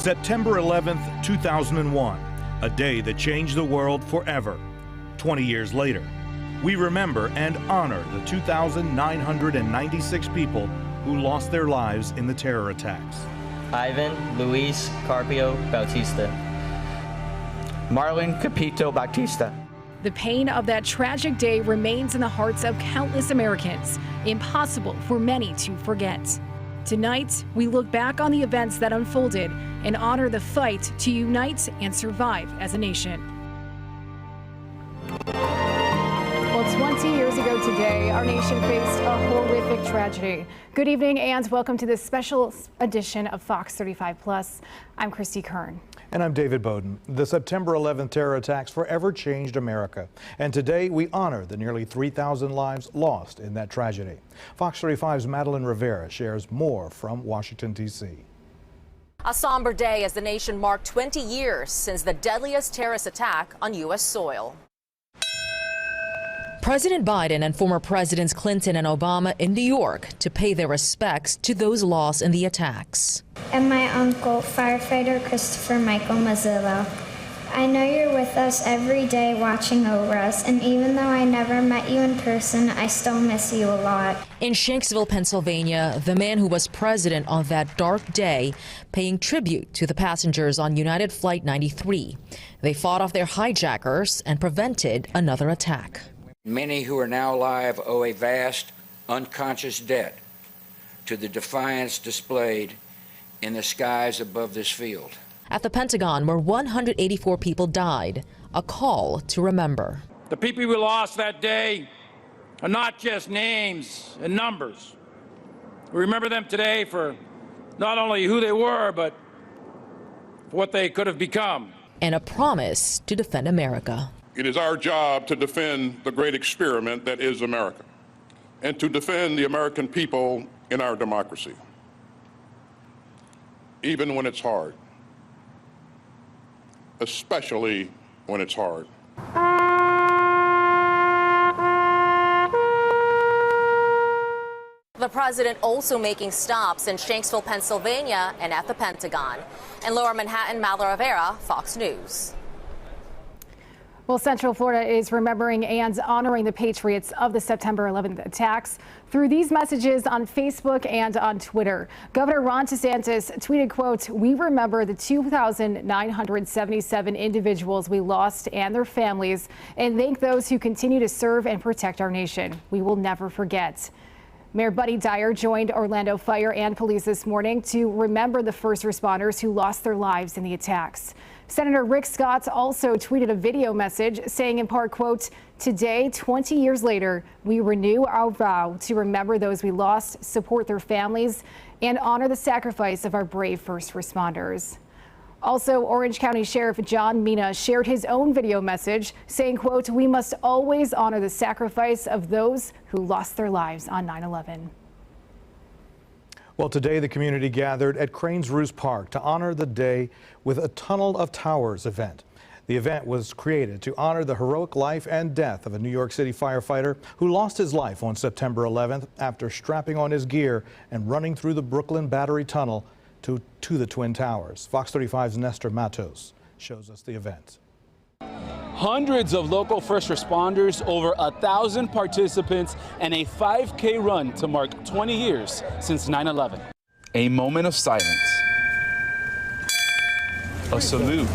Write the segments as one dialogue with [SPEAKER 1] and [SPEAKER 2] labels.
[SPEAKER 1] September 11th, 2001, a day that changed the world forever. 20 years later, we remember and honor the 2,996 people who lost their lives in the terror attacks.
[SPEAKER 2] Ivan Luis Carpio Bautista.
[SPEAKER 3] Marlon Capito Bautista.
[SPEAKER 4] The pain of that tragic day remains in the hearts of countless Americans, impossible for many to forget. Tonight, we look back on the events that unfolded and honor the fight to unite and survive as a nation. Well, 20 years ago today, our nation faced a horrific tragedy. Good evening and welcome to this special edition of Fox 35 Plus. I'm Christy Kern.
[SPEAKER 1] And I'm David Bowden. The September 11th terror attacks forever changed America. And today we honor the nearly 3,000 lives lost in that tragedy. Fox 35's Madeline Rivera shares more from Washington, D.C.
[SPEAKER 5] A somber day as the nation marked 20 years since the deadliest terrorist attack on U.S. soil.
[SPEAKER 6] President Biden and former Presidents Clinton and Obama in New York to pay their respects to those lost in the attacks.
[SPEAKER 7] And my uncle, firefighter Christopher Michael Mazzillo. I know you're with us every day watching over us, and even though I never met you in person, I still miss you a lot.
[SPEAKER 6] In Shanksville, Pennsylvania, the man who was president on that dark day paying tribute to the passengers on United Flight 93. They fought off their hijackers and prevented another attack.
[SPEAKER 8] Many who are now alive owe a vast, unconscious debt to the defiance displayed in the skies above this field.
[SPEAKER 6] At the Pentagon, where 184 people died, a call to remember.
[SPEAKER 9] The people we lost that day are not just names and numbers. We remember them today for not only who they were, but for what they could have become.
[SPEAKER 6] And a promise to defend America.
[SPEAKER 10] It is our job to defend the great experiment that is America, and to defend the American people in our democracy, even when it's hard, especially when it's hard.
[SPEAKER 5] The president also making stops in Shanksville, Pennsylvania and at the Pentagon. In Lower Manhattan, Madeline Rivera, Fox News.
[SPEAKER 4] Well, Central Florida is remembering and honoring the patriots of the September 11th attacks through these messages on Facebook and on Twitter. Governor Ron DeSantis tweeted, quote, "We remember the 2,977 individuals we lost and their families, and thank those who continue to serve and protect our nation. We will never forget." Mayor Buddy Dyer joined Orlando Fire and Police this morning to remember the first responders who lost their lives in the attacks. Senator Rick Scott also tweeted a video message saying in part, quote, "Today, 20 years later, we renew our vow to remember those we lost, support their families, and honor the sacrifice of our brave first responders." Also, Orange County Sheriff John Mina shared his own video message saying, quote, "We must always honor the sacrifice of those who lost their lives on 9/11.
[SPEAKER 1] Well, today the community gathered at Cranes Roost Park to honor the day with a Tunnel of Towers event. The event was created to honor the heroic life and death of a New York City firefighter who lost his life on September 11th after strapping on his gear and running through the Brooklyn Battery Tunnel to the Twin Towers. Fox 35's Nestor Matos shows us the event.
[SPEAKER 11] Hundreds of local first responders, over 1,000 participants, and a 5K run to mark 20 years since 9/11.
[SPEAKER 12] A moment of silence, a salute,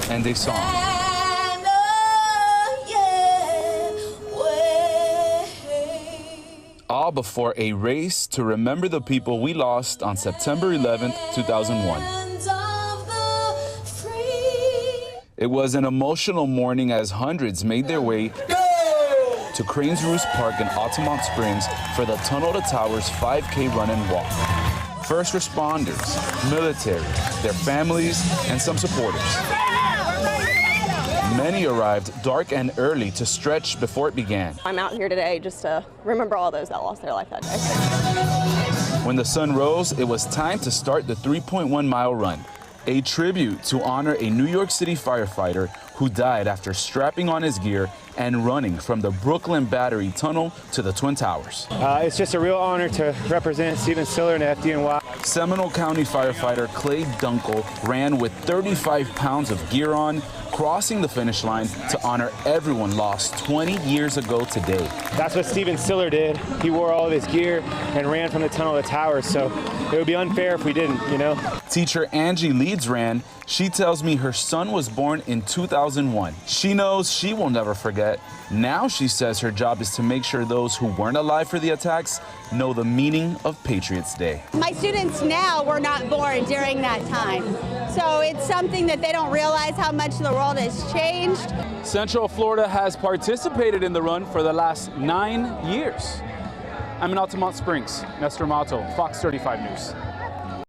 [SPEAKER 12] and a song. All before a race to remember the people we lost on September 11th, 2001. It was an emotional morning as hundreds made their way to Cranes Roost Park in Altamont Springs for the Tunnel to Towers 5K run and walk. First responders, military, their families, and some supporters. Many arrived dark and early to stretch before it began.
[SPEAKER 13] I'm out here today just to remember all those that lost their life that day.
[SPEAKER 12] When the sun rose, it was time to start the 3.1-mile run, a tribute to honor a New York City firefighter who died after strapping on his gear and running from the Brooklyn Battery Tunnel to the Twin Towers.
[SPEAKER 14] It's just a real honor to represent Stephen Stiller and the FDNY.
[SPEAKER 12] Seminole County firefighter Clay Dunkel ran with 35 pounds of gear on, crossing the finish line to honor everyone lost 20 years ago today.
[SPEAKER 3] That's what Steven Stiller did. He wore all of his gear and ran from the tunnel to the towers, so it would be unfair if we didn't, you know?
[SPEAKER 12] Teacher Angie Leeds ran. She tells me her son was born in 2001. She knows she will never forget. Now she says her job is to make sure those who weren't alive for the attacks know the meaning of Patriots Day.
[SPEAKER 14] My students now were not born during that time, so it's something that they don't realize how much the world has changed.
[SPEAKER 11] Central Florida has participated in the run for the last 9 years. I'm in Altamont Springs. Nestor Mato, Fox 35 News.